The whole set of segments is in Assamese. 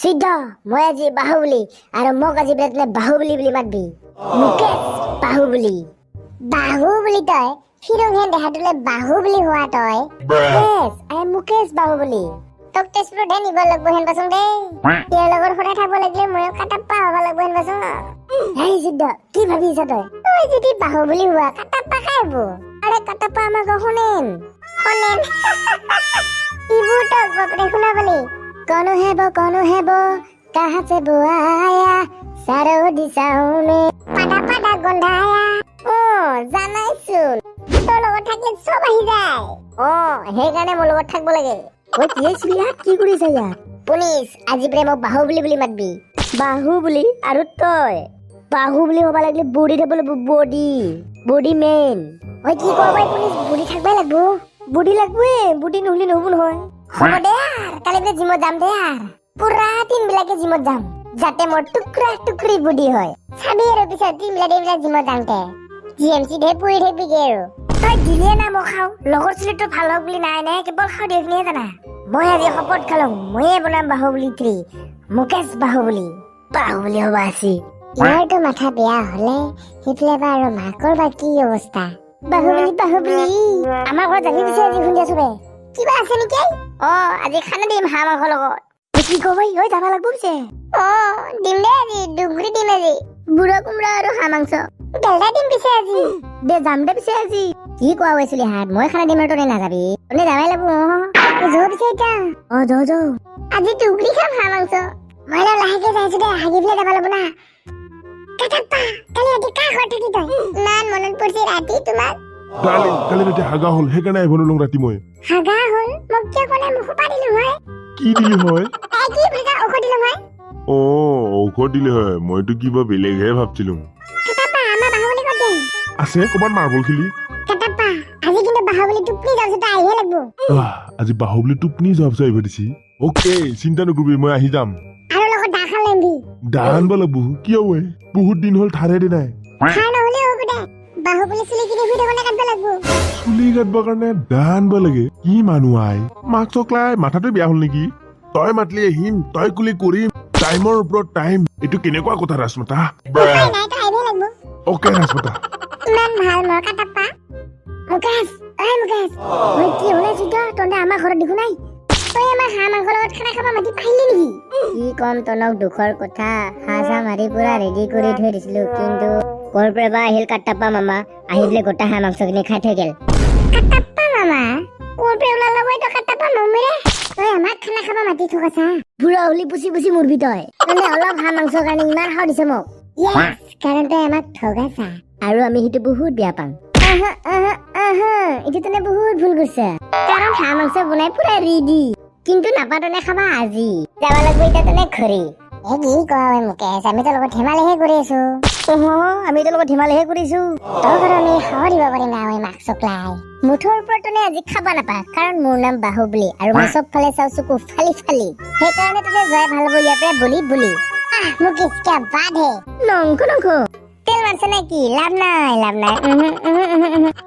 সিদ্ধ মই আজি বাহুবলী আৰু মোক আজি বেতনে বাহুবলী বুলি মাতবি মুকেশ বাহুবলী বাহুবলী তই ফিৰংহেন দেখাটোলে বাহুবলী হোৱা তই ইয়েছ আই এম মুকেশ বাহুবলী তোক তেজপুৰত নিব লাগব হেন পাচোন দে ইয়াৰ লগত সদায় থাকব লাগিলে ময়ো কাটাপ্পা হ'ব লাগব হেন পাচোন হেই সিদ্ধ কি ভাবিছ তই যদি বাহুবলী হোৱা কাটাপ্পা খাই হব আৰে কাটাপ্পা আমাক শুনেন ইবোৰ তোক বাপৰে শুনাবলি कौन है वो कहाँ से वो आया सारो दिशाओं में पादा पादा गंधाया ओ জানাইছোন তোৰ লগত থাকিলে সব আহি যায় সেইকাৰণে মোৰ লগত থাকিব লাগে ঐ কি হৈছিলি ইয়াত কি কৰিছ ইয়াত পুলিচ আজি প্ৰেমক বাহুবলী বুলি মাতবি বাহুবলী আৰু তই বাহুবলী হ'ব লাগিলে বডি থাকিব লাগিব বডি মেইন ঐ কি কয় পুলিচ বডি থাকিব লাগিব বডি লাগবই বডি নহলে নহব নহয় হ'ব দে কালি বোলে জিমত যাম দে পুৰা টিম বিলাকে জিমত যাম যাতে মোৰ টুকৰা টুকৰি বডি হয় চাবি আৰু পিছত টিম বিলাক জিমত যাওঁতে জিএমচি ধে পুৰি থাকিবি আৰু তই দিলে না মই খাওঁ লগৰ চুলিটো ভাল হওক বুলি নাই কেৱল খাওঁ দেখিনিয়ে জানা মই আজি শপত খালোঁ ময়ে বনাম বাহুবলী 3 মুকেশ বাহুবলী হ'ব আছে ইয়াৰতো মাথা বেয়া হলে সিফালে বা আৰু মাকৰ বা কি অৱস্থা বাহুবলী আমাৰ ঘৰত জানি দিছে আজি শুনিয়া চবে কিবা আছে নেকি আজি খানা দিম হাঁহ মাংসৰ লগত কি কব ঐ যাবা লাগব পিছে দিম দে আজি দুগুৰি দিম আজি বুঢ়া কোমৰা আৰু হাঁহ মাংস বেলদা দিম পিছে আজি দে যাম দে পিছে আজি কি কোৱা হৈছিলি হাত মই খানা দিম আৰু তই নাযাবি তই যাবাই লাগব যৌ পিছে এতিয়া যৌ আজি দুগুৰি খাম হাঁহ মাংস মই লাহেকে যাইছো দে হাগি পেলাই যাবা লাগব না কাটাপ্পা কালি ৰাতি কাৰ ঘৰত থাকি তই ইমান মনত পৰিছে ৰাতি তোমাক কালি ৰাতি হাগা হল সেইকাৰণে আহিব নোৱাৰিলো ৰাতি মই হাগা হল মোক কিয় ক'লে মুখ পাতিলো হয় কি দিলি হয় কি বুলি ঔষধ দিলো হয় ঔষধ দিলে হয় মইতো কিবা বেলেগহে ভাবছিলো কাটাপ্পা আমাৰ বাহুবলী ক'ত দে আছে ক'ৰবাত মাৰ্বল খেলি কাটাপ্পা আজি কিন্তু বাহুবলী টোপনি যাওঁছে তই আহিহে লাগব আজি বাহুবলী টোপনি যোৱাৰ পিছত আহিব দিছি অ'কে চিন্তা নকৰিবি মই আহি যাম আৰু লগত দা খাল লেম্বি দা আনব লাগব কিয় ঐ বহুত দিন হ'ল ঠাৰে দি নাই খাই নহলে হ'ব দে বাহুবলী চুলি কিনি শুই থাকোঁতে কাটব লাগব চুলি কাটবৰ কাৰণে দা আনব লাগে কি মানুহ আই মাক চকলাই মাথাটো বেয়া হ'ল নেকি তই মাতলি আহিম তই কুলি কৰিম টাইমৰ ওপৰত টাইম এইটো কেনেকুৱা কথা ৰাজমাতা নাই তই আহিহে লাগব অ'কে ৰাজমাতা ইমান ভাল মোৰ কাটাপ্পা মুকেশ মই কি হ'লে চিধা তহঁতে আমাৰ ঘৰত দেখো নাই তই আমাৰ হাঁহ মাংসৰ লগত খানা খাব মাতি পাৰিলি নেকি কি কম তনক দুখৰ কথা হাঁহ মাৰি পুৰা ৰেডি কৰি থৈ দিছিলো কিন্তু ক'ৰ পৰা বা আহিল কাটাপ্পা মামা আহি পেলাই গোটা হাঁহ মাংসখিনি খাই থৈ গেল কাটাপ্পা মামা ক'ৰ পৰা ওলাল মই তো কাটাপ্পা মামুৰে তই আমাক খানা খাব মাতি থকাছা বুঢ়া হলি পুচি মৰবি তই মানে অলপ হাঁহ মাংসৰ কাৰণে ইমান খাওঁ দিছে মোক কাৰণ তই আমাক ঠগাছা আৰু আমি সেইটো বহুত বেয়া পাওঁ এইটো তেনে বহুত ভুল কৰিছে কাৰণ হাঁহ মাংস বনাই পুৰা ৰেডি কিন্তু নাপাতনে খাবা আজি যাব লাগব এতিয়া তেনে ঘৰি কি কয় মুকেশ আমি তোৰ লগত ধেমালিহে কৰি আছো আমি তোৰ লগত ধেমালিহে কৰিছো তোৰ ঘৰত আমি খাব দিব পাৰিম না মই মাক চকলাই মুঠৰ ওপৰত তনে আজি খাবা নাপা কাৰণ মোৰ নাম বাহুবলী আৰু মই চব ফালে চাওঁ চকু ফালি সেইকাৰণে তনে জয় ভাল হ'ব ইয়াৰ পৰা বুলি মুকেশ কিয়া বাদ হে নংখ তেল মাৰছে নে কি লাভ নাই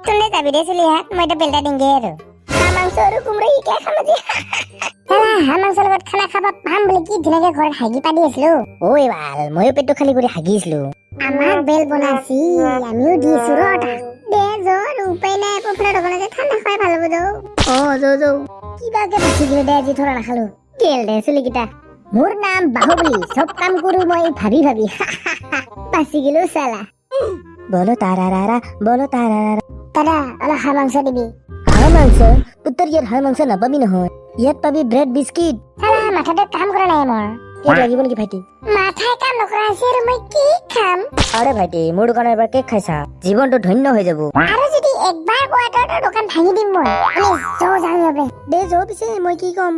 তনে যাবি দে চলি হাত মই এটা বেলটা দিংগে আৰু হাঁহ মাংস আৰু কোমৰা ইটাই খাম আজি হাঁহ মাংসৰ লগত খানা খাব পাম বুলি কি ধুনীয়াকে ঘৰত হাগি পাতি আছিলো ঐ ভাল ময়ো পেটটো খালী কৰি হাগিছিলো আমাক বেল বনাইছি আমিও দিছো দে জোৰ উপায় নাই পফৰা দোকানতে ঠাণ্ডা খাই ভাল হ'ব যৌ কিবাকে বাচি দিলে দে আজি থৰা নাখালো গেল দে চুলিকেইটা মোৰ নাম বাহুবলী চব কাম কৰো মই ভাবি বাচি গেলো চালা বলো তাৰাৰা দাদা অলপ হাঁহ মাংস দিবি হাঁহ মাংস উত্তৰ ইয়াত হাঁহ মাংস নাপাবি নহয় ইয়াত পাবি ব্ৰেড বিস্কিট চালা মাথাটো কাম কৰা নাই মোৰ কেক লাগিব নেকি ভাইটি মাথাই কাম নকৰা আছে আৰু মই কি খাম আৰে ভাইটি মোৰ দোকানৰ পৰা কেক খাইছা জীৱনটো ধন্য হৈ যাব আৰু যদি একবাৰ কোৱাটাৰ দোকান ভাঙি দিম মই দে যৌ পিছে মই কি কম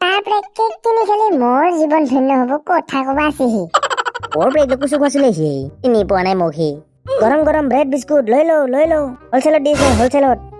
তাৰপৰা কেক কিনি খালি মোৰ জীৱন ধন্য হ'ব কথা কবা আছেহি ওৰ ব্ৰেক কুসু খসলেছি ইনি পোৱা নাই মোক গৰম ব্ৰেড বিস্কুট লৈ লও হোলচেলত দিছে হোলচেলত